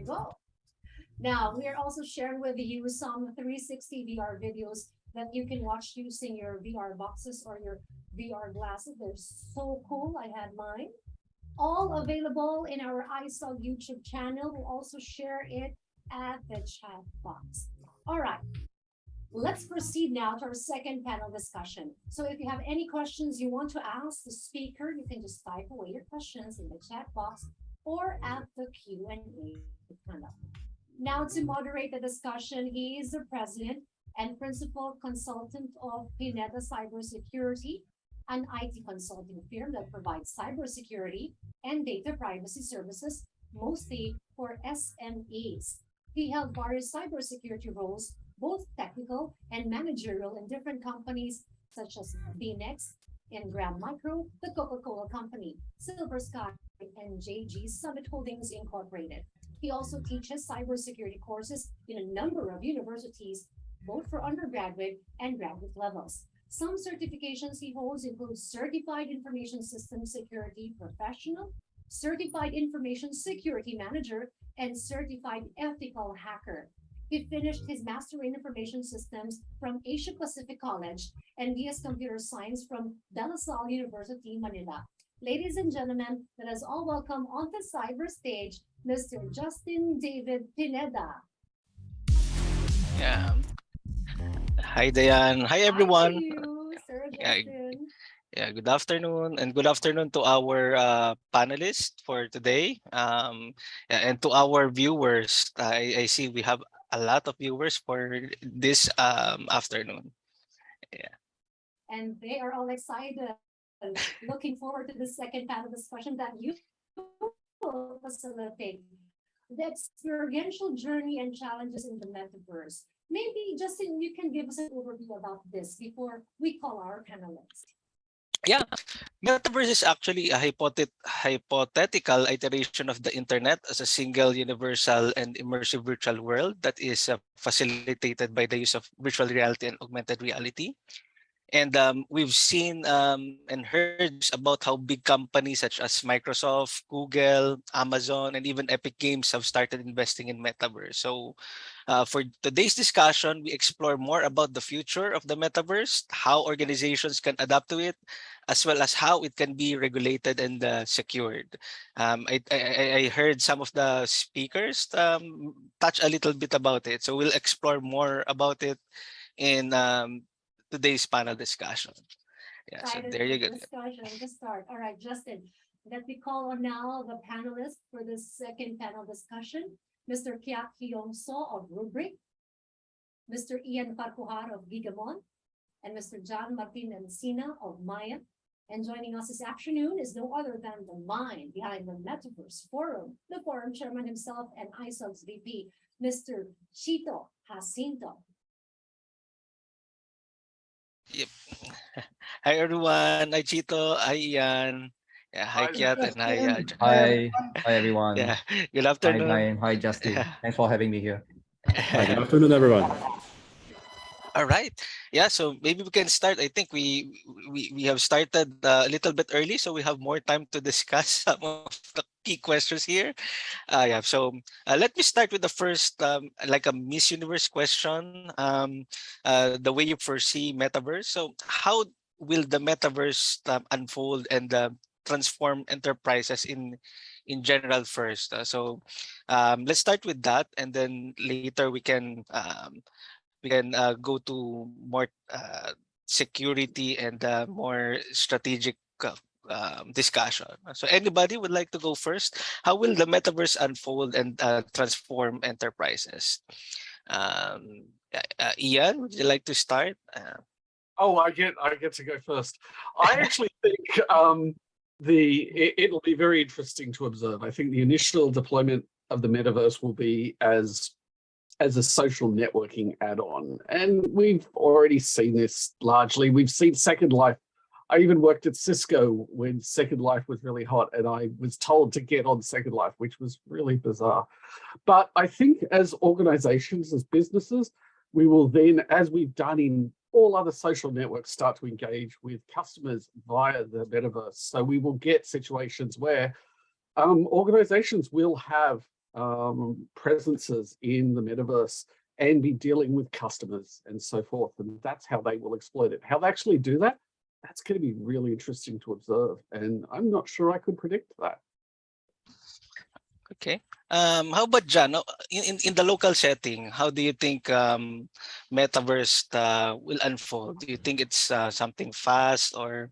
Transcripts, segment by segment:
we go. Now, we are also sharing with you some 360 VR videos that you can watch using your VR boxes or your VR glasses. They're so cool. I had mine. All available in our ISOG YouTube channel. We'll also share it at the chat box. All right. Let's proceed now to our second panel discussion. So if you have any questions you want to ask the speaker, you can just type away your questions in the chat box or at the Q&A panel. Now to moderate the discussion, he is the president and principal consultant of Pineda Cybersecurity, an IT consulting firm that provides cybersecurity and data privacy services, mostly for SMEs. He held various cybersecurity roles, both technical and managerial, in different companies such as Phoenix, in Graham Micro, the Coca-Cola Company, Silver Sky, and JG Summit Holdings Incorporated. He also teaches cybersecurity courses in a number of universities, both for undergraduate and graduate levels. Some certifications he holds include Certified Information Systems Security Professional, Certified Information Security Manager, and Certified Ethical Hacker. He finished his Master in Information Systems from Asia Pacific College and BS Computer Science from De La Salle University, Manila. Ladies and gentlemen, let us all welcome on the cyber stage Mr. Justin David Pineda. Yeah. Hi, Dayan. Hi, Hi to everyone. you, Sir Yeah, Justin. good afternoon, and good afternoon to our panelists for today. Yeah, and to our viewers. I see we have a lot of viewers for this afternoon. Yeah. And they are all excited, looking forward to the second panel discussion that you will facilitate. The experiential journey and challenges in the metaverse. Maybe, Justin, you can give us an overview about this before we call our panelists. Yeah, metaverse is actually a hypothetical iteration of the internet as a single, universal, and immersive virtual world that is facilitated by the use of virtual reality and augmented reality. And we've seen and heard news about how big companies such as Microsoft, Google, Amazon, and even Epic Games have started investing in metaverse. So for today's discussion, we explore more about the future of the metaverse, how organizations can adapt to it, as well as how it can be regulated and secured. I heard some of the speakers touch a little bit about it. So we'll explore more about it in today's panel discussion. Yeah, so Excited there for you the go. discussion to start. All right, Justin, let me call on now the panelists for this second panel discussion. Mr. Kiak Hyong-so of Rubrik, Mr. Ian Farquhar of Gigamon, and Mr. John Martin Encina of Maya. And joining us this afternoon is no other than the mind behind the Metaverse Forum, the forum chairman himself and ISOG's VP, Mr. Chito Jacinto. Yep. Hi everyone. Hi Chito. Hi Ian. Yeah, hi Kiat and hi Hi, hi everyone. yeah. Good Hi afternoon. Brian. Hi Justin. Yeah. Thanks for having me here. Hi, good afternoon, everyone. All right. Yeah, so maybe we can start. I think we have started a little bit early, so we have more time to discuss some of the key questions here. Yeah, so let me start with the first, like a Miss Universe question. The way you foresee metaverse. So how will the metaverse unfold and transform enterprises in general first? Let's start with that, and then later we can go to more security and more strategic discussion. So anybody would like to go first? How will the metaverse unfold and transform enterprises? Ian, would you like to start? Oh, I get to go first. I actually think it'll be very interesting to observe. I think the initial deployment of the metaverse will be as a social networking add-on, and we've already seen this largely. We've seen Second Life. I even worked at Cisco when Second Life was really hot, and I was told to get on Second Life, which was really bizarre. But I think as organizations, as businesses, we will then, as we've done in all other social networks, start to engage with customers via the metaverse. So we will get situations where organizations will have presences in the metaverse and be dealing with customers and so forth. And that's how they will exploit it. How they actually do that, that's going to be really interesting to observe. And I'm not sure I could predict that. Okay. How about John? In the local setting, how do you think metaverse will unfold? Do you think it's something fast or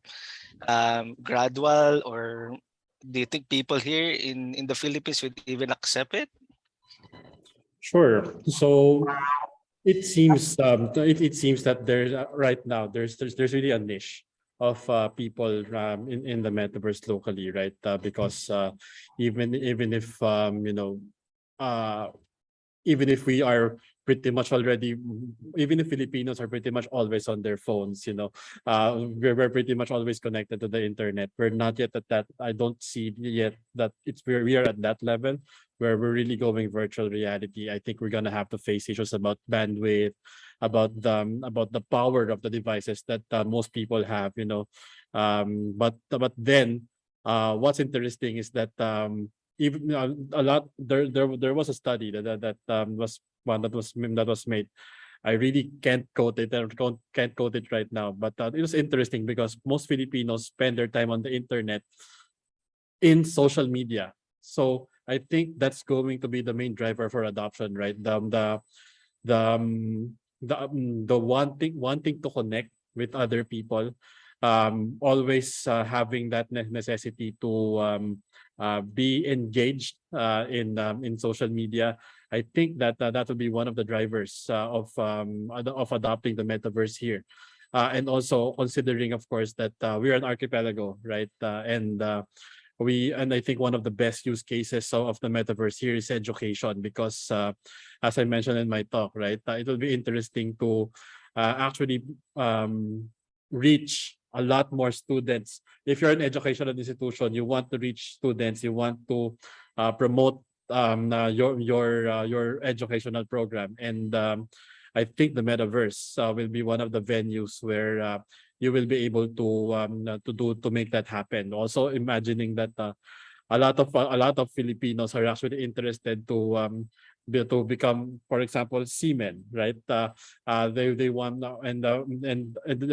gradual, or do you think people here in the Philippines would even accept it? Sure. So it seems that there's right now there's really a niche of people in the metaverse locally, right? Because even if uh, even if we are pretty much already, even if Filipinos are pretty much always on their phones, we're pretty much always connected to the internet. We're not yet at that. I don't see yet that we are at that level where we're really going virtual reality. I think we're gonna have to face issues about bandwidth, about the power of the devices that most people have, but then what's interesting is that even a lot there was a study that was one that was made. I really can't quote it. I can't quote it right now, but it was interesting because most Filipinos spend their time on the internet in social media. So I think that's going to be the main driver for adoption, right? The wanting to connect with other people, always having that necessity to be engaged in social media. I think that that will be one of the drivers of adopting the metaverse here. And also considering, of course, that we're an archipelago, right? And I think one of the best use cases of the metaverse here is education, because as I mentioned in my talk, right, it will be interesting to actually reach a lot more students. If you're an educational institution, you want to reach students, you want to promote your educational program, and I think the metaverse will be one of the venues where you will be able to make that happen. Also, imagining that a lot of Filipinos are actually interested to become, for example, seamen, right? They want and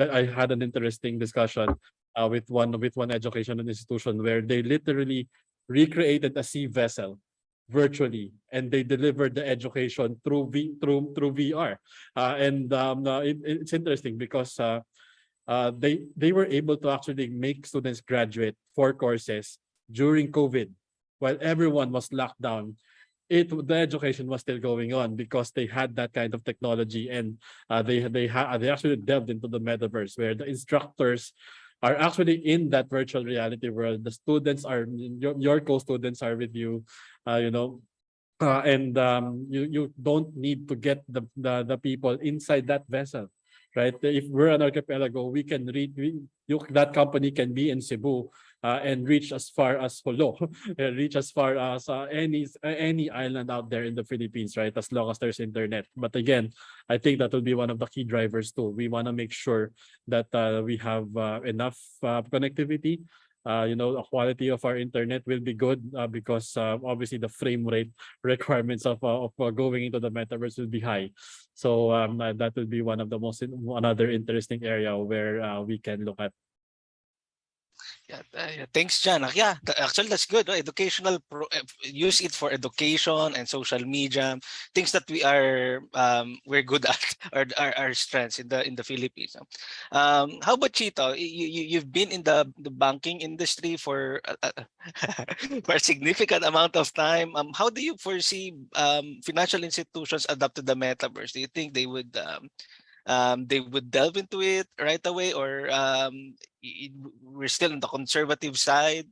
I had an interesting discussion with one educational institution where they literally recreated a sea vessel virtually, and they delivered the education through VR. It's interesting because they were able to actually make students graduate 4 courses during COVID, while everyone was locked down. The education was still going on because they had that kind of technology, and they actually delved into the metaverse where the instructors are actually in that virtual reality world. The students are your co-students are with you, you know and you don't need to get the people inside that vessel, right? If we're an archipelago, we can that company can be in Cebu and reach as far as Holo, reach as far as any island out there in the Philippines, right? As long as there's internet. But again, I think that will be one of the key drivers too. We want to make sure that we have enough connectivity. The quality of our internet will be good because obviously the frame rate requirements of going into the metaverse will be high. So that will be another interesting area where we can look at. Yeah, thanks, John. Actually, that's good. Use it for education and social media, things that we're good at, or our strengths in the Philippines. How about Chito? You've been in the banking industry for for a significant amount of time. How do you foresee financial institutions adapt to the metaverse? Do you think they would delve into it right away, or we're still on the conservative side?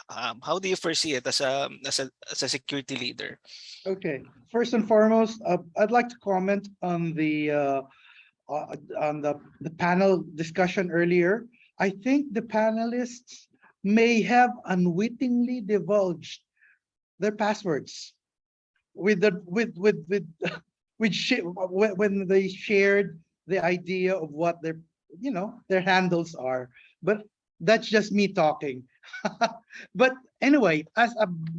How do you foresee it as a security leader? Okay. First and foremost, I'd like to comment on the panel discussion earlier. I think the panelists may have unwittingly divulged their passwords with when they shared the idea of what their handles are. But that's just me talking. But Anyway, as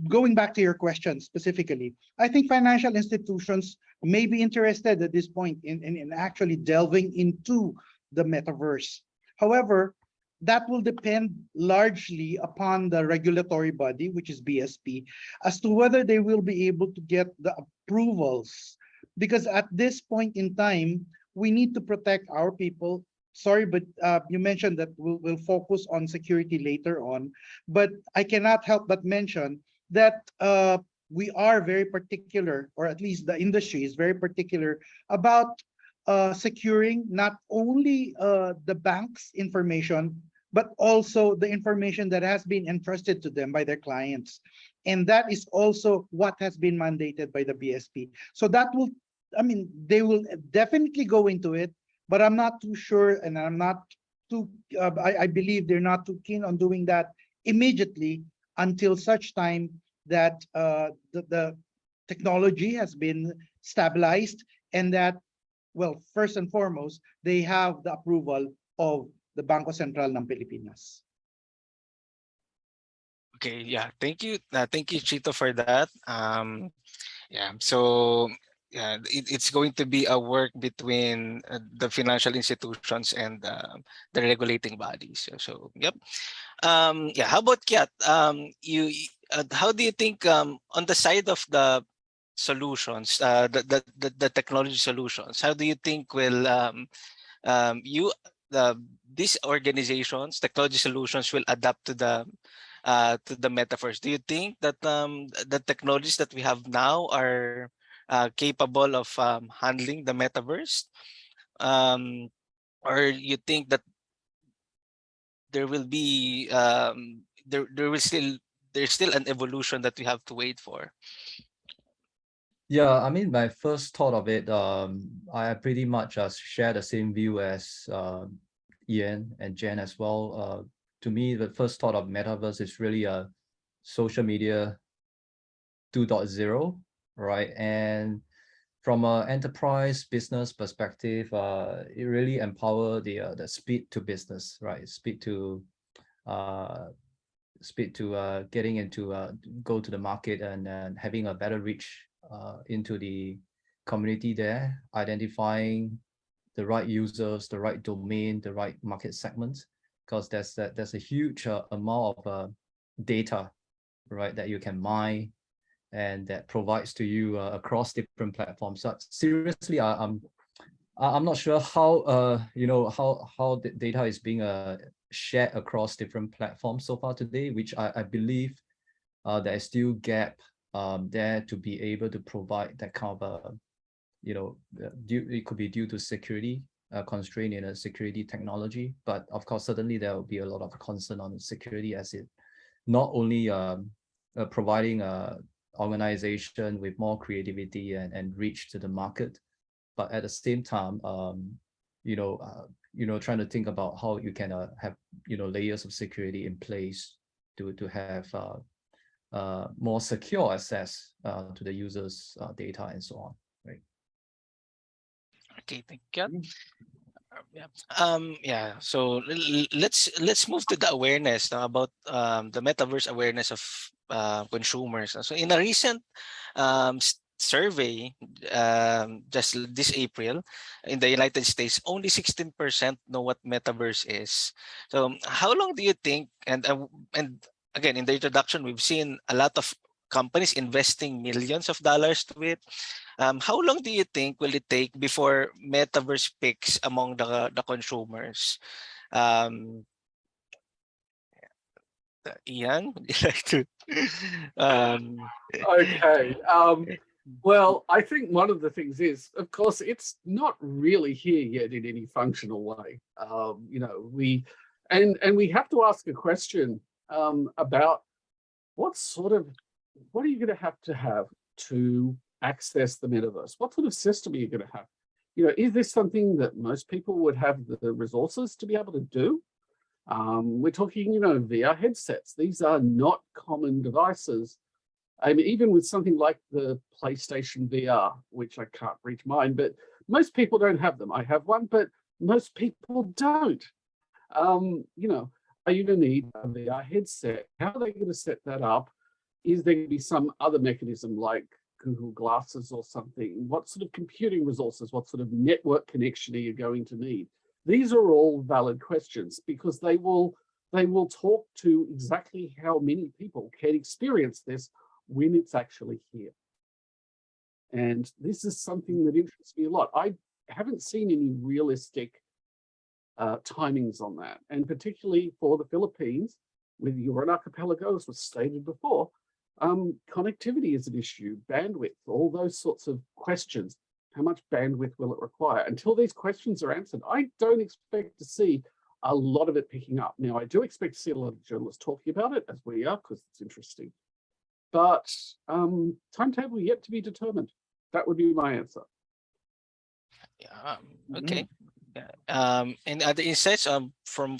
going back to your question specifically, I think financial institutions may be interested at this point in actually delving into the metaverse. However, that will depend largely upon the regulatory body, which is BSP, as to whether they will be able to get the approvals. Because at this point in time, we need to protect our people. Sorry, but you mentioned that we'll focus on security later on. But I cannot help but mention that we are very particular, or at least the industry is very particular about securing not only the bank's information, but also the information that has been entrusted to them by their clients. And that is also what has been mandated by the BSP. So that will, I mean, they will definitely go into it, but I'm not too sure, and I'm not too, I believe they're not too keen on doing that immediately until such time that the technology has been stabilized, and that, well, first and foremost, they have the approval of the Bangko Sentral ng Pilipinas. Okay, yeah, thank you, Chito, for that. Yeah, so yeah, it's going to be a work between the financial institutions and the regulating bodies. So yep. Yeah, how about Kiat? How do you think on the side of the solutions, the technology solutions, how do you think will these organizations, technology solutions, will adapt to the metaverse? Do you think that the technologies that we have now are capable of handling the metaverse, or you think that there will be there's still an evolution that we have to wait for? Yeah, I mean, my first thought of it, I pretty much share the same view as Ian and Jen as well. To me, the first thought of metaverse is really a social media 2.0, right? And from an enterprise business perspective, it really empower the speed to business, right? Speed to getting into go to the market and having a better reach into the community there, identifying the right users, the right domain, the right market segments, because there's a huge amount of data, right, that you can mine and that provides to you across different platforms. So seriously, I'm not sure how how the data is being shared across different platforms so far today, which I believe there is still gap there to be able to provide that kind of it could be due to security constraint in a security technology, but of course certainly there will be a lot of concern on security, as it not only providing a organization with more creativity and reach to the market, but at the same time trying to think about how you can have layers of security in place to have more secure access to the users data and so on, right? Okay, thank you. Yeah. So let's move to the awareness now about the metaverse awareness of consumers. So in a recent survey just this April in the United States, only 16% know what metaverse is. So how long do you think? And again, in the introduction, we've seen a lot of companies investing millions of dollars to it. How long do you think will it take before metaverse picks among the consumers? Ian, would you like to? Okay. Well, I think one of the things is, of course, it's not really here yet in any functional way. We have to ask a question about what are you going to have to access the metaverse? What sort of system are you going to have? Is this something that most people would have the resources to be able to do? We're talking, VR headsets. These are not common devices. I mean, even with something like the PlayStation VR, which I can't reach mine, but most people don't have them. I have one, but most people don't. you going to need a VR headset? How are they going to set that up? Is there going to be some other mechanism like Google Glasses or something? What sort of computing resources, what sort of network connection are you going to need? These are all valid questions because they will talk to exactly how many people can experience this when it's actually here. And this is something that interests me a lot. I haven't seen any realistic timings on that. And particularly for the Philippines, with Yuran Archipelago, as was stated before, connectivity is an issue, bandwidth, all those sorts of questions. How much bandwidth will it require? Until these questions are answered, I don't expect to see a lot of it picking up. Now, I do expect to see a lot of journalists talking about it, as we are, because it's interesting. But timetable yet to be determined. That would be my answer. Yeah. Okay. Yeah. Any other insights from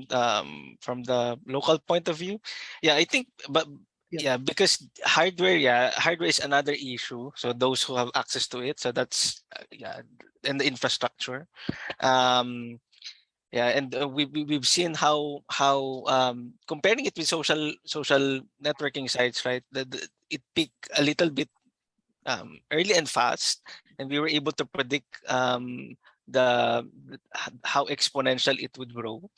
the local point of view? Yeah, I think, but yeah, because hardware is another issue. So those who have access to it, so that's and the infrastructure. Yeah, and we've seen how comparing it with social networking sites, right? It peaked a little bit early and fast, and we were able to predict how exponential it would grow.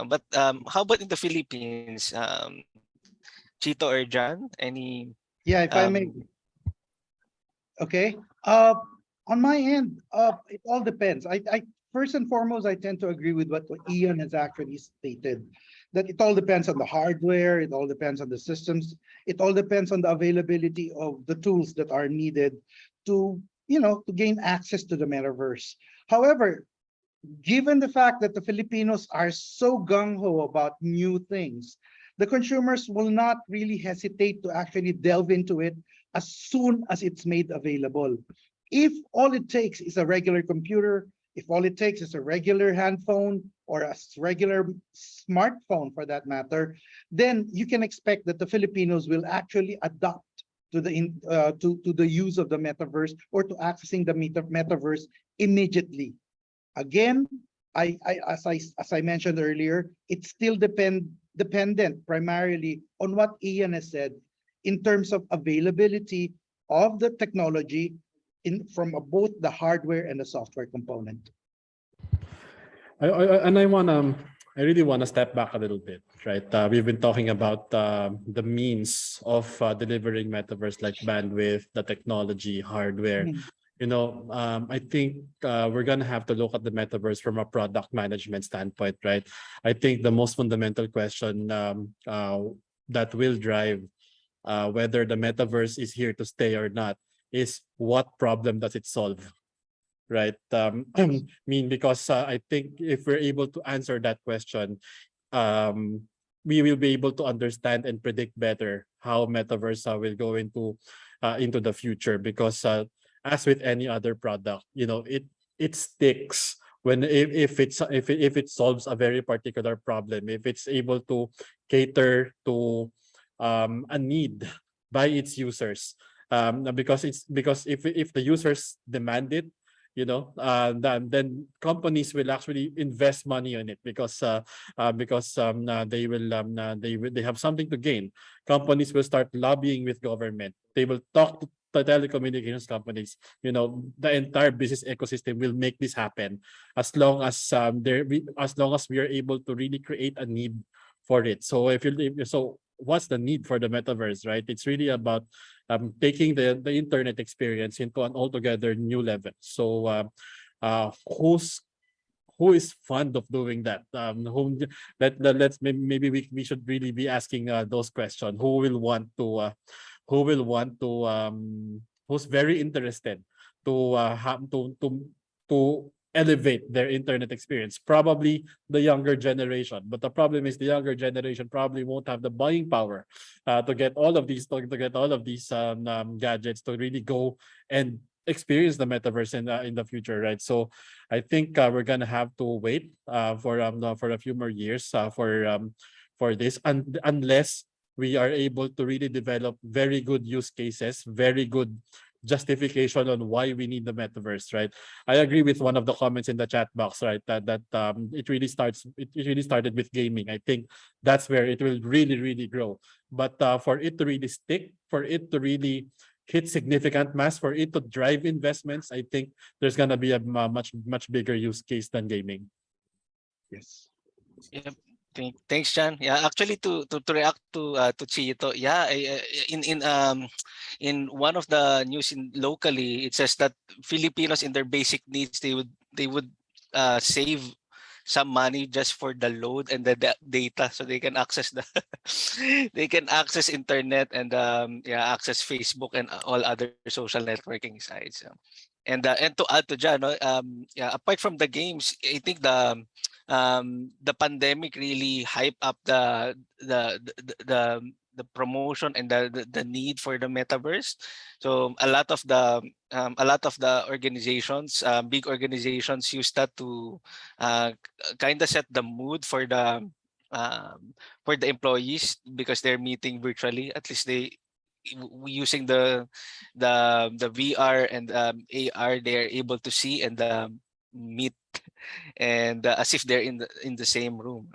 But how about in the Philippines, Chito or John? Any? Yeah, if I may. Okay. On my end, it all depends. I first and foremost, I tend to agree with what Ian has actually stated. That it all depends on the hardware, it all depends on the systems, it all depends on the availability of the tools that are needed to, to gain access to the metaverse. However, given the fact that the Filipinos are so gung-ho about new things, the consumers will not really hesitate to actually delve into it as soon as it's made available. If all it takes is a regular computer, if all it takes is a regular hand phone or a regular smartphone for that matter, then you can expect that the Filipinos will actually adopt to the use of the metaverse or to accessing the metaverse immediately. Again, as I mentioned earlier, it's still dependent primarily on what Ian has said in terms of availability of the technology from both the hardware and the software component. I really want to step back a little bit, right? We've been talking about the means of delivering metaverse, like bandwidth, the technology, hardware. I think we're going to have to look at the metaverse from a product management standpoint, right? I think the most fundamental question that will drive whether the metaverse is here to stay or not is what problem does it solve, right? Because I think if we're able to answer that question, we will be able to understand and predict better how metaverse will go into the future. Because as with any other product, it sticks when if it solves a very particular problem, if it's able to cater to a need by its users. Because if the users demand it, then companies will actually invest money on it because they have something to gain. Companies will start lobbying with government. They will talk to the telecommunications companies. The entire business ecosystem will make this happen as long as we are able to really create a need for it. So what's the need for the metaverse, right? It's really about taking the internet experience into an altogether new level. So who is fond of doing that? Maybe we should really be asking those questions. Who's very interested to elevate their internet experience? Probably the younger generation, but the problem is the younger generation probably won't have the buying power to get all of these gadgets to really go and experience the metaverse in the future, right? So I think we're gonna have to wait for a few more years for this, unless we are able to really develop very good use cases, very good justification on why we need the metaverse, right? I agree with one of the comments in the chat box, right? That it really started with gaming. I think that's where it will really grow. But for it to really stick, for it to really hit significant mass, for it to drive investments, I think there's gonna be a much bigger use case than gaming. Yes. Yep. Thanks, John. Yeah, actually, to react to Chito, yeah, in one of the news in locally, it says that Filipinos in their basic needs they would save some money just for the load and the data, so they can access the they can access internet and yeah, access Facebook and all other social networking sites. And to add to John, no, yeah, apart from the games, I think the pandemic really hyped up the promotion and the need for the metaverse. So a lot of the organizations, big organizations, use that to kind of set the mood for the employees, because they're meeting virtually. At least using the VR and AR, they are able to see and meet and as if they're in the same room.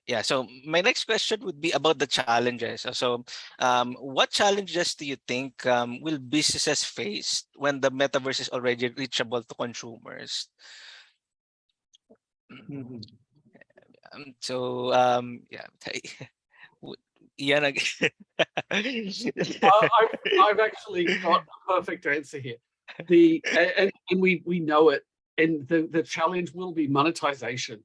Yeah, so my next question would be about the challenges. So what challenges do you think will businesses face when the metaverse is already reachable to consumers? Mhm. Yeah. Ian again. I've actually got a perfect answer here. And we know it, and the challenge will be monetization,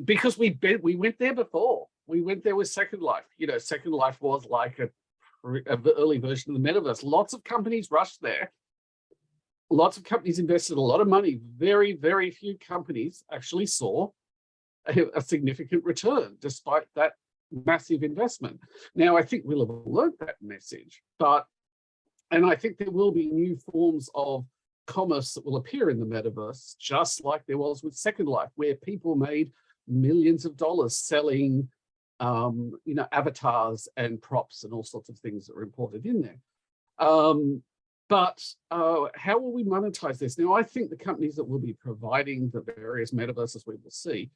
because we went there before. We went there with Second Life. You know, Second Life was like a early version of the metaverse. Lots of companies rushed there. Lots of companies invested a lot of money. Very few companies actually saw a significant return despite that massive investment. Now, I think we'll have learned that message, and I think there will be new forms of commerce that will appear in the metaverse, just like there was with Second Life, where people made millions of dollars selling, you know, avatars and props and all sorts of things that were imported in there. But how will we monetize this? Now, I think the companies that will be providing the various metaverses we will see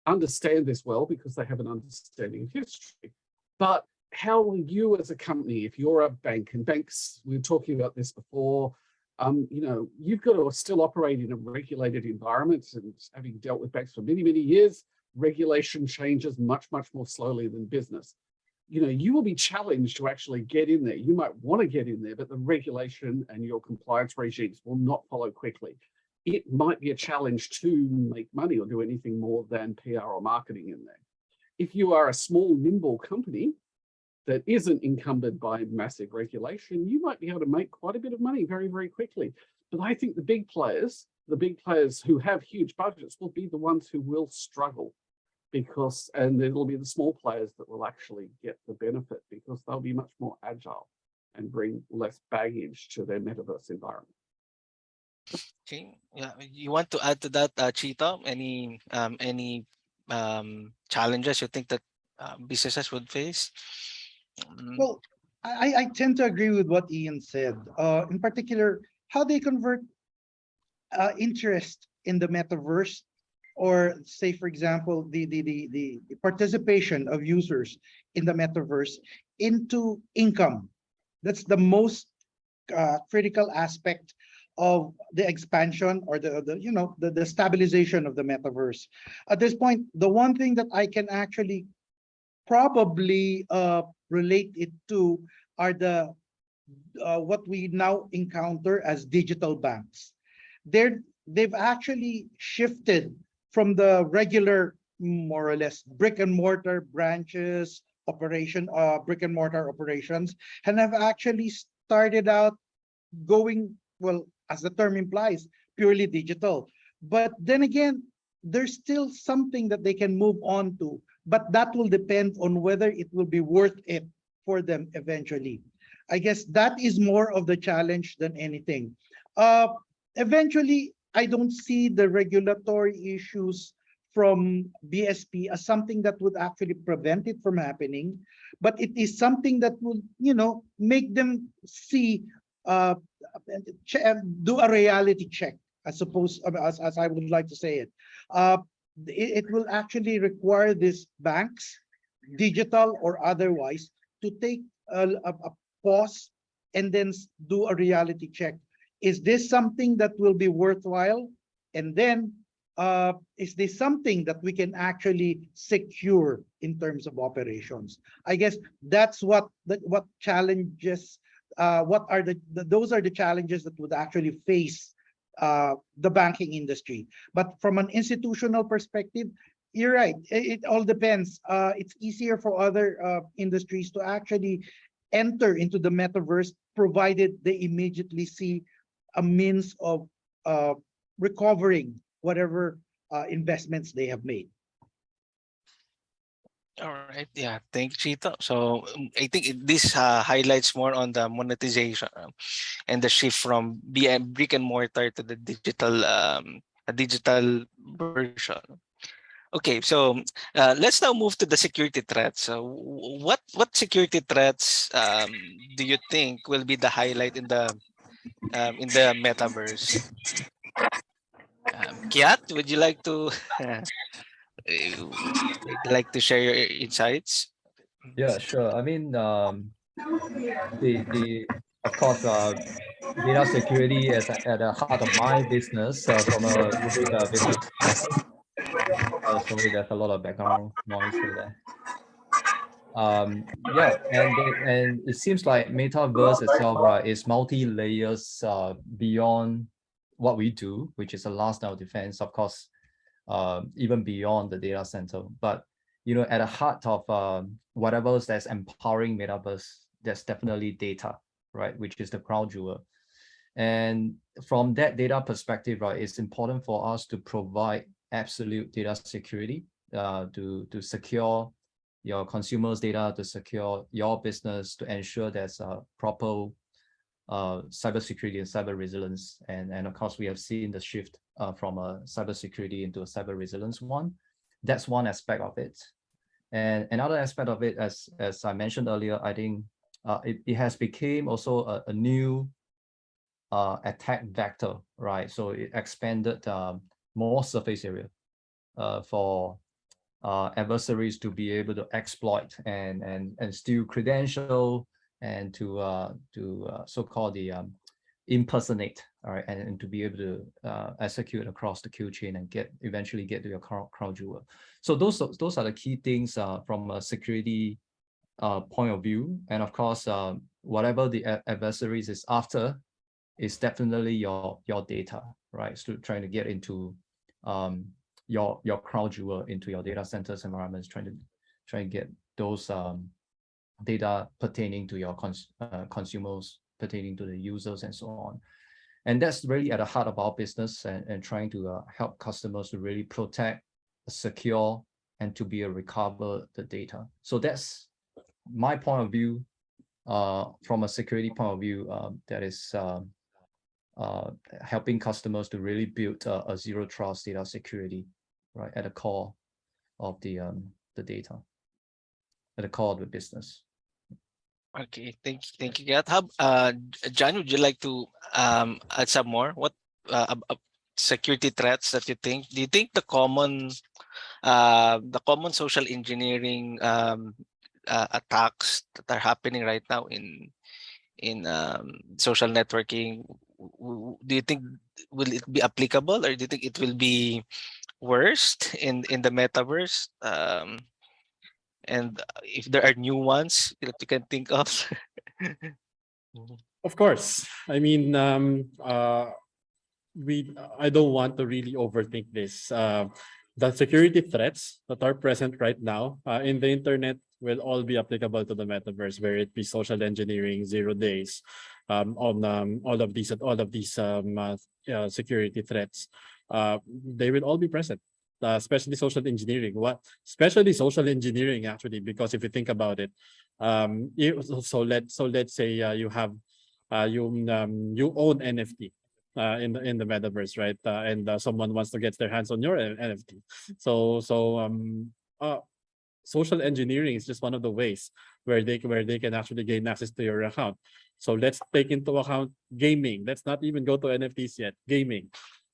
understand this well, because they have an understanding of history. But how will you as a company, if you're a bank, and banks, we were talking about this before, you know, you've got to still operate in a regulated environment, and having dealt with banks for many years, regulation changes much more slowly than business. You know, you will be challenged to actually get in there. You might want to get in there, but the regulation and your compliance regimes will not follow quickly. It might be a challenge to make money or do anything more than PR or marketing in there. If you are a small, nimble company that isn't encumbered by massive regulation, you might be able to make quite a bit of money very quickly. But I think the big players who have huge budgets, will be the ones who will struggle, and it'll be the small players that will actually get the benefit, because they'll be much more agile and bring less baggage to their metaverse environment. Okay. Yeah. You want to add to that, Chito? Any challenges you think that businesses would face? Well, I tend to agree with what Ian said. In particular, how they convert interest in the metaverse, or say, for example, the participation of users in the metaverse into income. That's the most critical aspect of the expansion, or the stabilization of the metaverse. At this point, the one thing that I can actually probably relate it to are the what we now encounter as digital banks. They've actually shifted from the regular, more or less, brick and mortar branches brick and mortar operations, and have actually started out going, well, as the term implies, purely digital. But then again, there's still something that they can move on to, but that will depend on whether it will be worth it for them eventually. I guess that is more of the challenge than anything. Eventually, I don't see the regulatory issues from BSP as something that would actually prevent it from happening, but it is something that will, make them see, do a reality check, I suppose, as I would like to say it. It will actually require these banks, digital or otherwise, to take a pause and then do a reality check. Is this something that will be worthwhile? And then, is this something that we can actually secure in terms of operations? I guess that's what challenges. What are those are the challenges that would actually face the banking industry. But from an institutional perspective, you're right. It all depends. It's easier for other industries to actually enter into the metaverse, provided they immediately see a means of recovering whatever investments they have made. All right. Yeah. Thank you, Chito. So I think this highlights more on the monetization and the shift from brick and mortar to the digital a digital version. Okay, so let's now move to the security threats. So what security threats do you think will be the highlight in the metaverse? Kiat, would you like to share your insights? Yeah, sure. I mean, the of course, data security is at the heart of my business from a unique business perspective. Sorry, there's a lot of background noise over there. Yeah, and it seems like metaverse itself, right, is multi-layers beyond what we do, which is a last line of defense, of course, even beyond the data center. But at the heart of whatever that's empowering metaverse, there's definitely data, right, which is the crown jewel. And from that data perspective, right, it's important for us to provide absolute data security to secure your consumers' data, to secure your business, to ensure there's a proper cybersecurity and cyber resilience. And of course, we have seen the shift from a cybersecurity into a cyber resilience one. That's one aspect of it. And another aspect of it, as I mentioned earlier, I think it has become also a new attack vector, right? So it expanded more surface area for adversaries to be able to exploit and steal credential and to so-called the impersonate, all right, and to be able to execute across the kill chain and eventually get to your crown jewel. So those are the key things from a security point of view. And of course, whatever the adversaries is after is definitely your data, right? So trying to get into your crown jewel into your data centers environments, trying to get those data pertaining to your consumers, pertaining to the users, and so on. And that's really at the heart of our business, and trying to help customers to really protect, secure, and to be able to recover the data. So that's my point of view from a security point of view, that is helping customers to really build a zero trust data security, right, at the core of the data, at the core of the business. Okay, thank you, Kat. John, would you like to add some more? What security threats that you think? Do you think the common social engineering attacks that are happening right now in social networking, do you think will it be applicable, or do you think it will be worst in the metaverse? And if there are new ones that you can think of. Of course. I mean, I don't want to really overthink this. The security threats that are present right now in the internet will all be applicable to the metaverse, where it be social engineering, 0 days, on all of these security threats. They will all be present. Especially social engineering. Especially social engineering, actually, because if you think about it, let's say you have you own NFT, in the metaverse, right? And someone wants to get their hands on your NFT. Uh, Social engineering is just one of the ways where they can actually gain access to your account. So let's take into account gaming. Let's not even go to NFTs yet. Gaming.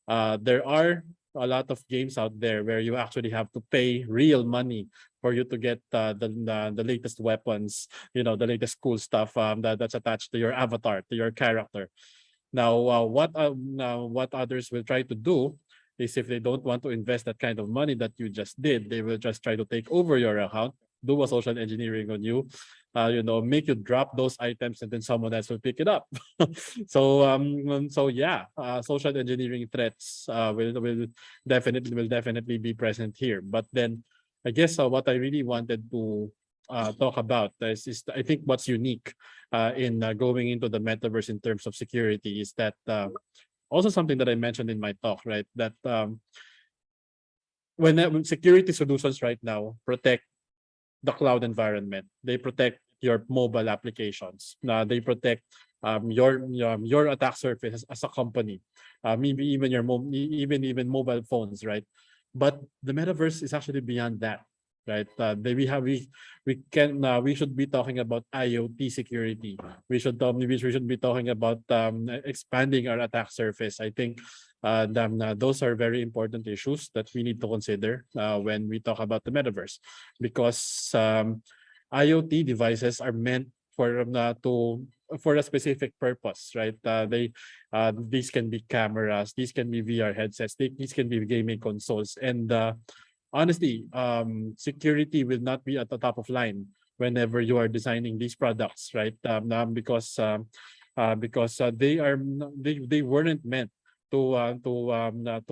There are a lot of games out there where you actually have to pay real money for you to get the latest weapons, the latest cool stuff that's attached to your avatar, to your character. Now, what others will try to do is, if they don't want to invest that kind of money that you just did, they will just try to take over your account, do a social engineering on you, make you drop those items, and then someone else will pick it up. So yeah, social engineering threats will definitely be present here. But then, I guess what I really wanted to talk about is I think what's unique in going into the metaverse in terms of security is that also something that I mentioned in my talk, right? That when security solutions right now protect the cloud environment, they protect your mobile applications. They protect your attack surface as a company, maybe even your even mobile phones, right? But the metaverse is actually beyond that, right? We should be talking about IoT security. We should be talking about expanding our attack surface. I think those are very important issues that we need to consider when we talk about the metaverse, because IoT devices are meant for a specific purpose, right? These can be cameras, these can be VR headsets, these can be gaming consoles, and honestly, security will not be at the top of line whenever you are designing these products, right? Because they weren't meant to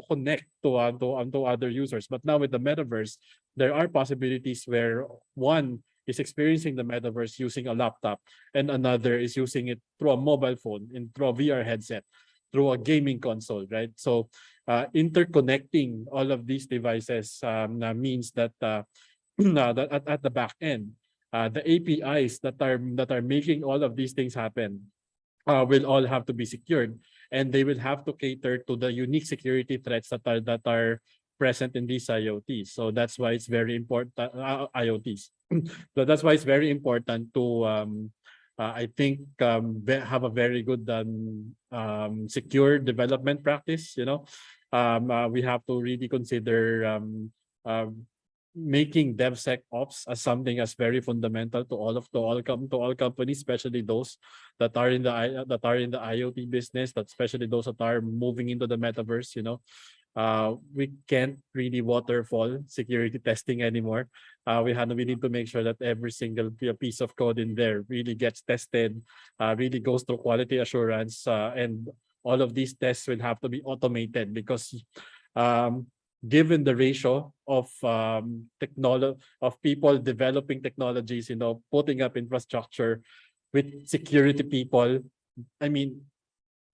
connect to other users. But now with the metaverse, there are possibilities where one is experiencing the metaverse using a laptop, and another is using it through a mobile phone and through a VR headset, through a gaming console, right? So interconnecting all of these devices means that that at the back end, the APIs that are making all of these things happen will all have to be secured, and they will have to cater to the unique security threats that are present in these IoTs. So that's why it's very important, IoTs. So that's why it's very important to I think have a very good secure development practice. We have to really consider making DevSecOps as something as very fundamental to all companies, especially those that are in the IoT business, that especially those that are moving into the metaverse. We can't really waterfall security testing anymore. We need to make sure that every single piece of code in there really gets tested, really goes through quality assurance, and all of these tests will have to be automated, because given the ratio of people developing technologies, putting up infrastructure with security people, I mean,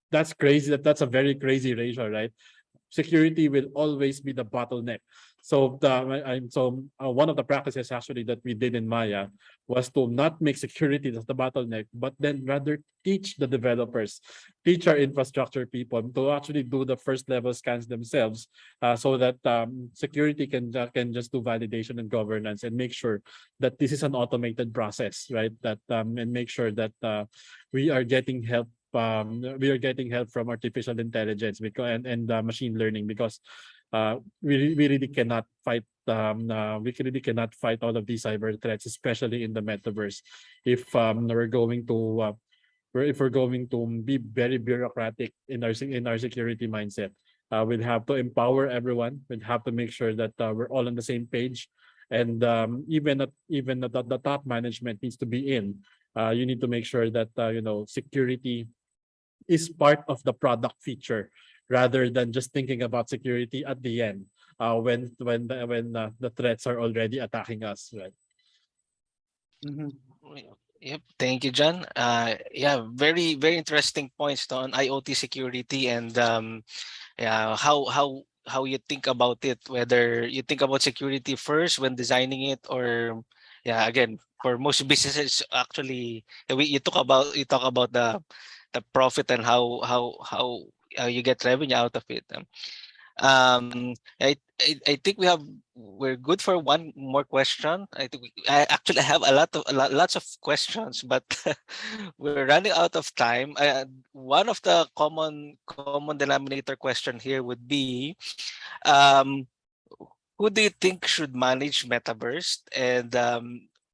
that's crazy. That's a very crazy ratio, right? Security will always be the bottleneck. So one of the practices actually that we did in Maya was to not make security as the bottleneck, but then rather teach the developers, teach our infrastructure people to actually do the first level scans themselves, so that security can just do validation and governance, and make sure that this is an automated process, right? That and make sure that we are getting help. We are getting help from artificial intelligence and machine learning, because we really cannot fight all of these cyber threats, especially in the metaverse, if we're going to be very bureaucratic in our security mindset. We'll have to empower everyone. We'll have to make sure that we're all on the same page, and even the top management needs to be in. You need to make sure that security is part of the product feature, rather than just thinking about security at the end, when the threats are already attacking us, right? Mhm. Yep, thank you, John. Yeah, very very interesting points on IoT security, and yeah, how you think about it, whether you think about security first when designing it, or yeah, again, for most businesses actually, you talk about the profit, and how you get revenue out of it. I think we're good for one more question. I think I actually have lots of questions, but we're running out of time. One of the common denominator question here would be, um, who do you think should manage Metaverse? And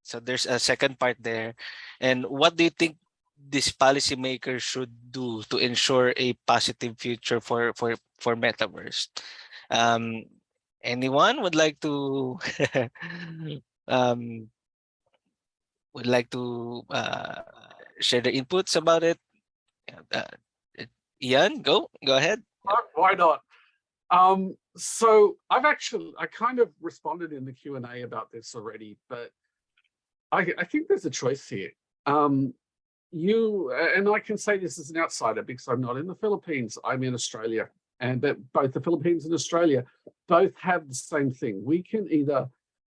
so there's a second part there. And what do you think these policymakers should do to ensure a positive future for Metaverse? Um, anyone um, would like to share their inputs about it? Ian, go ahead. Why not? So I kind of responded in the Q&A about this already, but I think there's a choice here. And I can say this as an outsider because I'm not in the Philippines, I'm in Australia. And that both the Philippines and Australia both have the same thing. We can either,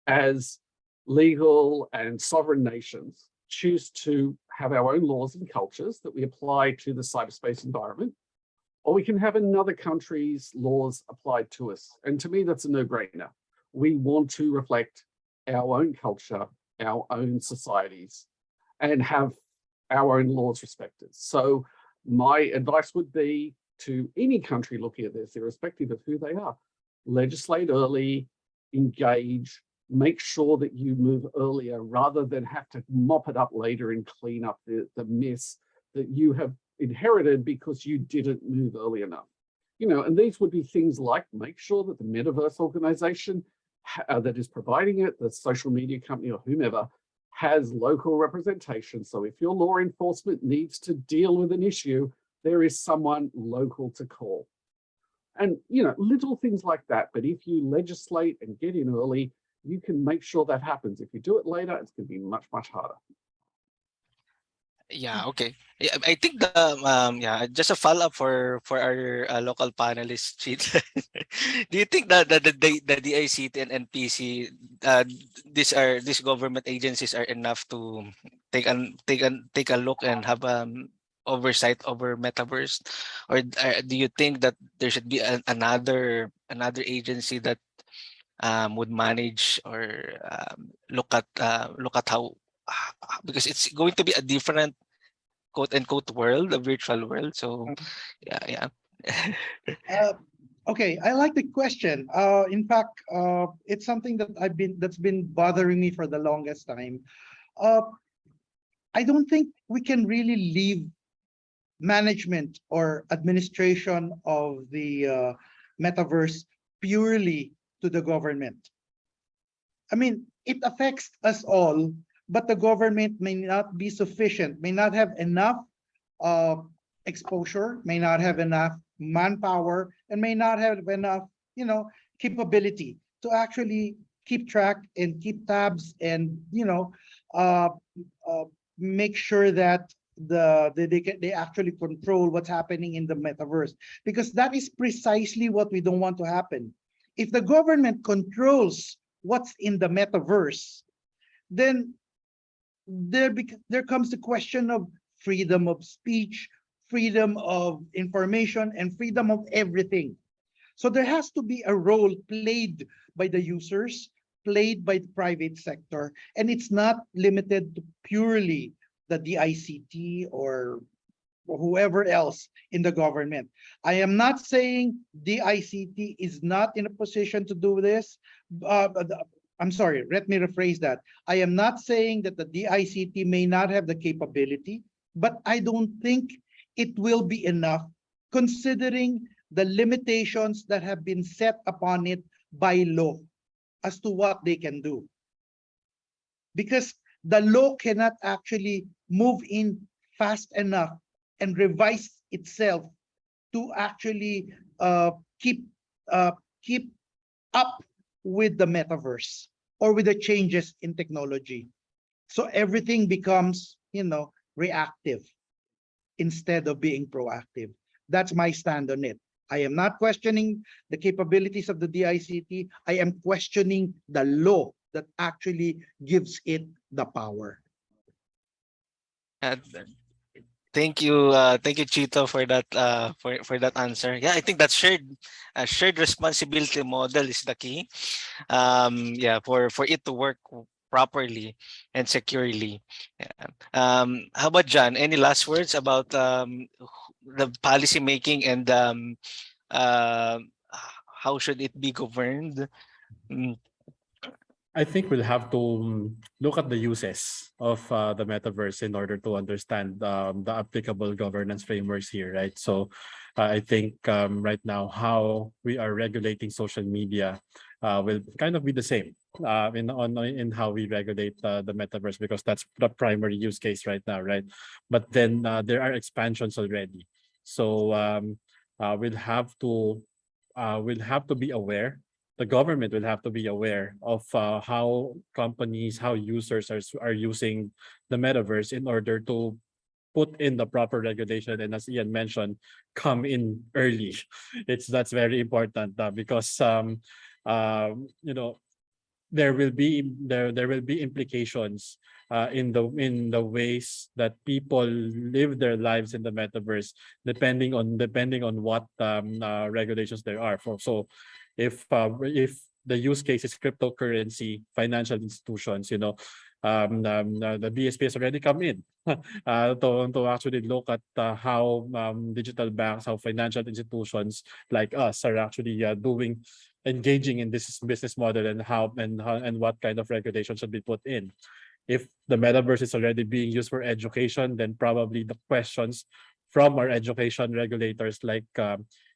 as legal and sovereign nations, choose to have our own laws and cultures that we apply to the cyberspace environment, or we can have another country's laws applied to us. And to me, that's a no-brainer. We want to reflect our own culture, our own societies, and have our own laws respected. So my advice would be to any country looking at this, irrespective of who they are, legislate early, engage, make sure that you move earlier rather than have to mop it up later and clean up the mess that you have inherited because you didn't move early enough. And these would be things like make sure that the Metaverse organization that is providing it, the social media company or whomever, has local representation. So if your law enforcement needs to deal with an issue, there is someone local to call. And, little things like that. But if you legislate and get in early, you can make sure that happens. If you do it later, it's going to be much, much harder. Yeah, okay. Yeah, I think just a follow-up for our local panelists, Cheat. Do you think that the DICT and NPC, these government agencies are enough to take a look and have oversight over Metaverse, or do you think that there should be another agency that would manage or look at how, because it's going to be a different quote unquote world, a virtual world. So yeah. Okay, I like the question. In fact, it's something that's been bothering me for the longest time. I don't think we can really leave management or administration of the metaverse purely to the government. I mean, it affects us all, but the government may not be sufficient, may not have enough exposure, may not have enough manpower, and may not have enough, capability to actually keep track and keep tabs and, make sure that they actually control what's happening in the metaverse, because that is precisely what we don't want to happen. If the government controls what's in the metaverse, then there comes the question of freedom of speech, freedom of information, and freedom of everything. So there has to be a role played by the users, played by the private sector, and it's not limited to purely the DICT or whoever else in the government. I am not saying DICT is not in a position to do this. I'm sorry, let me rephrase that. I am not saying that the DICT may not have the capability, but I don't think it will be enough considering the limitations that have been set upon it by law as to what they can do. Because the law cannot actually move in fast enough and revise itself to actually keep up with the metaverse or with the changes in technology. So everything becomes, reactive instead of being proactive. That's my stand on it. I am not questioning the capabilities of the DICT. I am questioning the law that actually gives it the power. Thank you, Chito, for that for that answer. Yeah, I think that shared responsibility model is the key. Yeah, for it to work properly and securely. Yeah. How about John? Any last words about the policy making and uh, how should it be governed? Mm, I think we'll have to look at the uses of the metaverse in order to understand the applicable governance frameworks here, right? So I think right now how we are regulating social media will kind of be the same in how we regulate the metaverse, because that's the primary use case right now, right? But then there are expansions already. So we'll have to be aware, the government will have to be aware of how companies, how users are using the metaverse in order to put in the proper regulation, and as Ian mentioned, come in early. That's very important because you know, there will be implications in the ways that people live their lives in the metaverse, depending on what regulations there are for. So if the use case is cryptocurrency, financial institutions, you know, the BSP has already come in to actually look at how digital banks, how financial institutions like us are actually engaging in this business model, and and what kind of regulation should be put in. If the metaverse is already being used for education, then probably the questions from our education regulators, like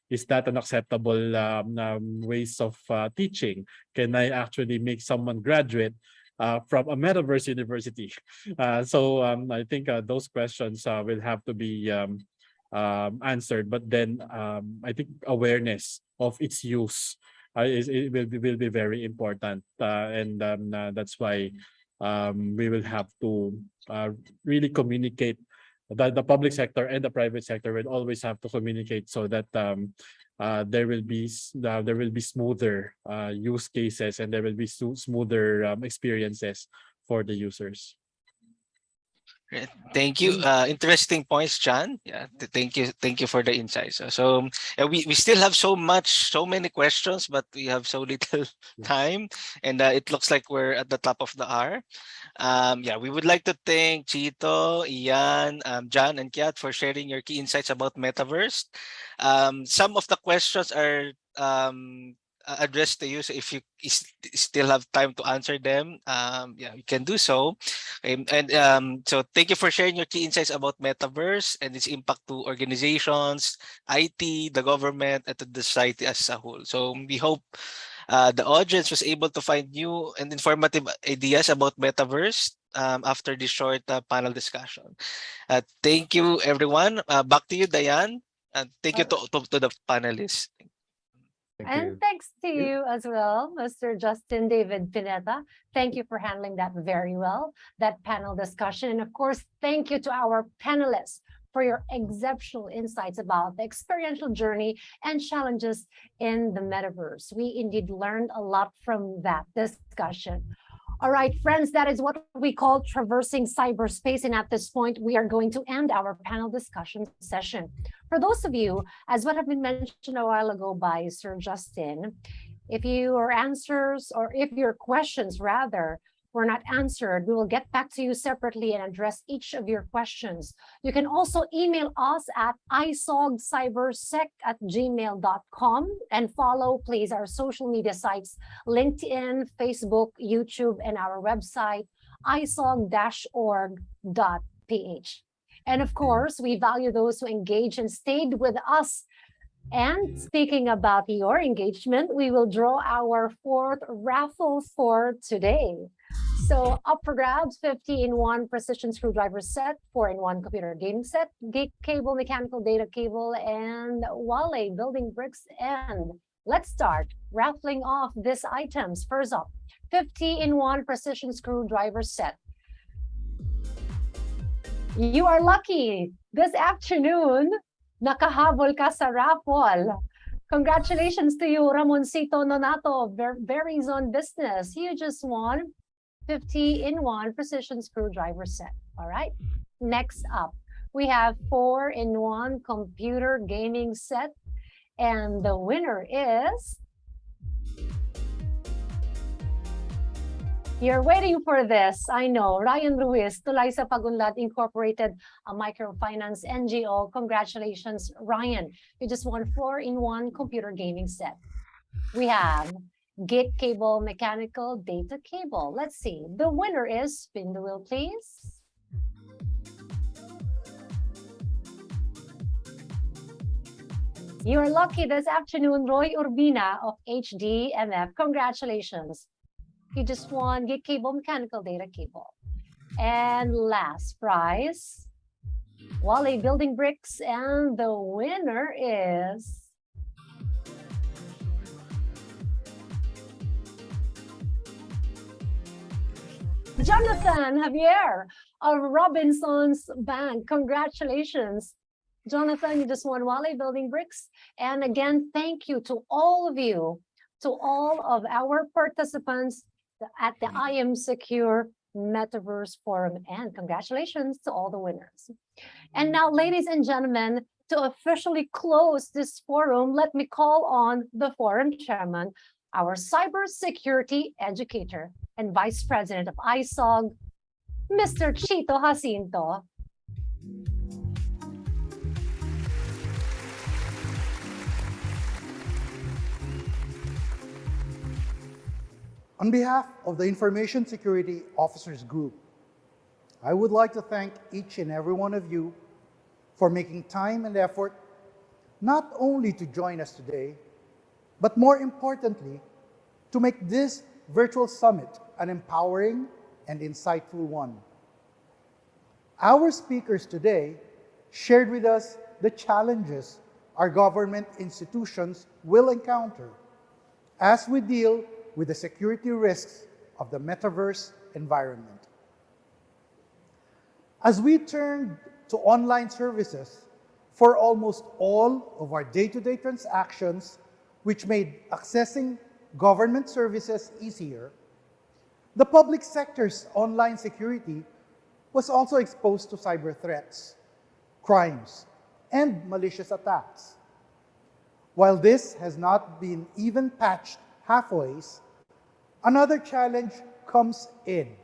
is that an acceptable ways of teaching? Can I actually make someone graduate from a metaverse university? I think those questions will have to be answered. But then I think awareness of its use it will be very important, and that's why we will have to really communicate. The public sector and the private sector will always have to communicate, so that there will be smoother use cases, and there will be smoother experiences for the users. Right. Thank you. Interesting points, John. Yeah, thank you for the insights. So we still have so many questions, but we have so little time, and it looks like we're at the top of the hour. Yeah, we would like to thank Chito, Ian, John, and Kiat for sharing your key insights about Metaverse. Some of the questions are addressed to you, so if you still have time to answer them, yeah, you can do so. So thank you for sharing your key insights about Metaverse and its impact to organizations, IT, the government, and to the society as a whole. So we hope the audience was able to find new and informative ideas about Metaverse after this short panel discussion. Thank you, everyone. Back to you, Diane. And thank you to the panelists. Thank And you. thanks to you as well, Mr. Justin David Pineda. Thank you for handling that very well, that panel discussion. And of course, thank you to our panelists for your exceptional insights about the experiential journey and challenges in the metaverse. We indeed learned a lot from that discussion. All right, friends, that is what we call traversing cyberspace. And at this point, we are going to end our panel discussion session. For those of you, as what have been mentioned a while ago by Sir Justin, if your answers, or if your questions rather, were not answered, we will get back to you separately and address each of your questions. You can also email us at isogcybersec@gmail.com and follow, please, our social media sites, LinkedIn, Facebook, YouTube, and our website, isog-org.ph. And of course, we value those who engage and stayed with us. And speaking about your engagement, we will draw our fourth raffle for today. So up for grabs, 50-in-1 precision screwdriver set, 4-in-1 computer gaming set, gate cable, mechanical data cable, and Wale building bricks. And let's start raffling off these items. First up, 50-in-1 precision screwdriver set. You are lucky this afternoon. Nakahabol ka sa raffle. Congratulations to you, Ramoncito Nonato, Verizon Business. You just won 50-in-1 precision screwdriver set. All right. Next up, We have 4-in-1 computer gaming set, and the winner is... You're waiting for this, I know. Ryan Ruiz, Tulay sa Pagunlad Incorporated, a microfinance NGO. Congratulations, Ryan. You just won 4-in-1 computer gaming set. We have gate cable, mechanical data cable. Let's see. The winner is, spin the wheel, please. You're lucky this afternoon, Roy Urbina of HDMF. Congratulations. You just won gate cable, mechanical data cable. And last prize, Wale Building Bricks, and the winner is... Jonathan Javier of Robinson's Bank. Congratulations, Jonathan. You just won Wale Building Bricks. And again, thank you to all of you, to all of our participants at the I Am Secure Metaverse Forum. And congratulations to all the winners. And now, ladies and gentlemen, to officially close this forum, let me call on the forum chairman, our cybersecurity educator and vice president of ISOG, Mr. Chito Jacinto. On behalf of the Information Security Officers Group, I would like to thank each and every one of you for making time and effort not only to join us today, but more importantly, to make this virtual summit an empowering and insightful one. Our speakers today shared with us the challenges our government institutions will encounter as we deal with the security risks of the metaverse environment. As we turn to online services for almost all of our day-to-day transactions, which made accessing government services easier, the public sector's online security was also exposed to cyber threats, crimes, and malicious attacks. While this has not been even patched halfway, another challenge comes in: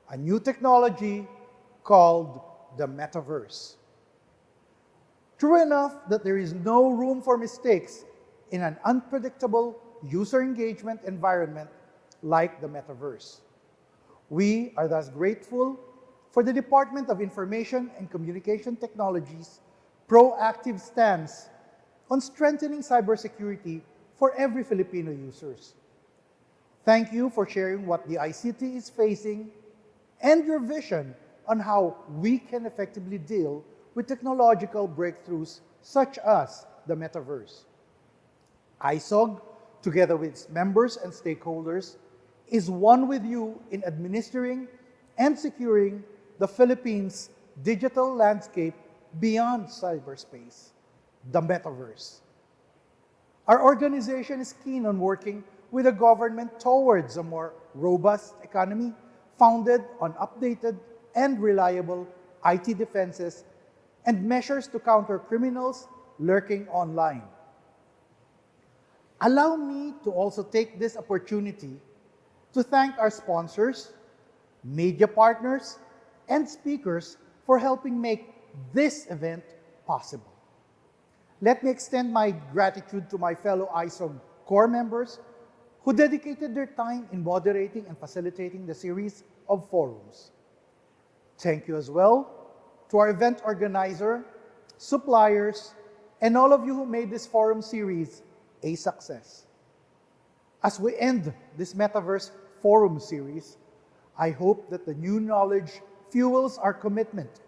a new technology called the metaverse. True enough that there is no room for mistakes in an unpredictable user engagement environment like the metaverse. We are thus grateful for the Department of Information and Communication Technology's proactive stance on strengthening cybersecurity for every Filipino users. Thank you for sharing what the ICT is facing and your vision on how we can effectively deal with technological breakthroughs such as the metaverse. ISOG, together with its members and stakeholders, is one with you in administering and securing the Philippines' digital landscape beyond cyberspace, the metaverse. Our organization is keen on working with the government towards a more robust economy founded on updated and reliable IT defenses and measures to counter criminals lurking online. Allow me to also take this opportunity to thank our sponsors, media partners, and speakers for helping make this event possible. Let me extend my gratitude to my fellow ISOG core members who dedicated their time in moderating and facilitating the series of forums. Thank you as well to our event organizer, suppliers, and all of you who made this forum series a success. As we end this Metaverse Forum series, I hope that the new knowledge fuels our commitment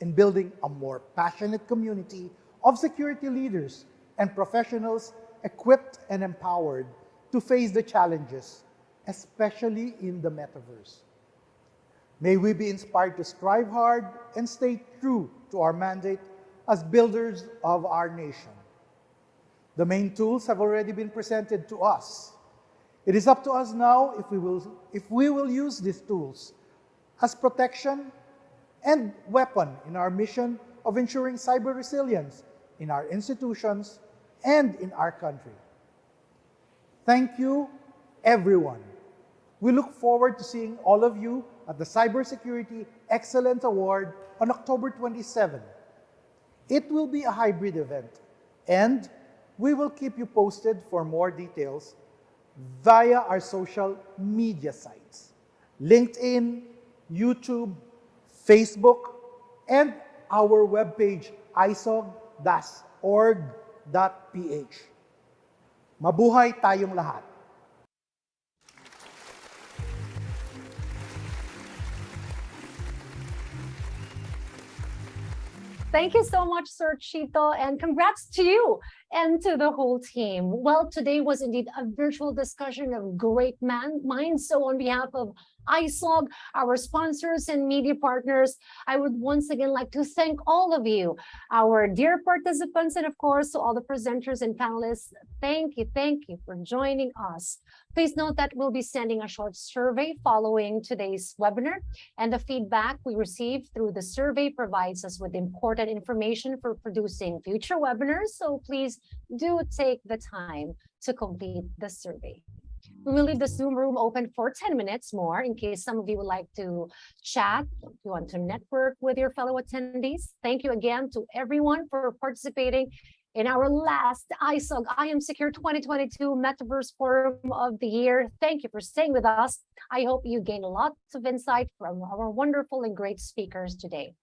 in building a more passionate community of security leaders and professionals equipped and empowered to face the challenges, especially in the metaverse. May we be inspired to strive hard and stay true to our mandate as builders of our nation. The main tools have already been presented to us. It is up to us now if we will use these tools as protection and weapon in our mission of ensuring cyber resilience in our institutions and in our country. Thank you, everyone. We look forward to seeing all of you at the Cybersecurity Excellence Award on October 27. It will be a hybrid event, and we will keep you posted for more details via our social media sites, LinkedIn, YouTube, Facebook, and our webpage, isog.org.ph. Mabuhay tayong lahat! Thank you so much, Sir Chito, and congrats to you and to the whole team. Well, today was indeed a virtual discussion of great minds. So on behalf of ISOG, our sponsors and media partners, I would once again like to thank all of you, our dear participants, and of course, to all the presenters and panelists. Thank you for joining us. Please note that we'll be sending a short survey following today's webinar, and the feedback we received through the survey provides us with important information for producing future webinars. So please do take the time to complete the survey. We will leave the Zoom room open for 10 minutes more in case some of you would like to chat, if you want to network with your fellow attendees. Thank you again to everyone for participating in our last ISOG I Am Secure 2022 Metaverse Forum of the Year. Thank you for staying with us. I hope you gained lots of insight from our wonderful and great speakers today.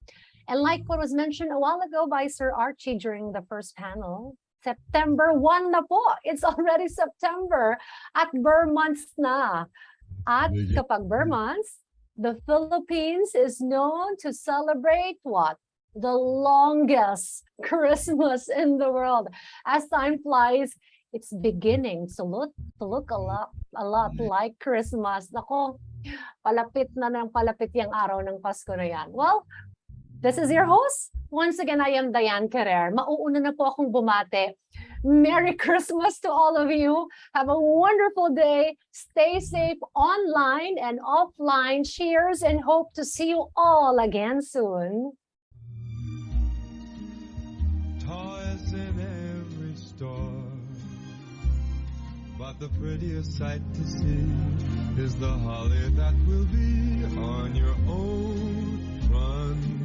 And like what was mentioned a while ago by Sir Archie during the first panel, September 1 na po. It's already September at Burr months na. At kapag Burr months, the Philippines is known to celebrate what? The longest Christmas in the world. As time flies, it's beginning to look a lot like Christmas. Nako, palapit na ng palapit yung araw ng Pasko na yan. Well, this is your host. Once again, I am Diane Carrer. Mauuna na po akong bumate. Merry Christmas to all of you. Have a wonderful day. Stay safe online and offline. Cheers and hope to see you all again soon. Toys in every store, but the prettiest sight to see is the holly that will be on your own front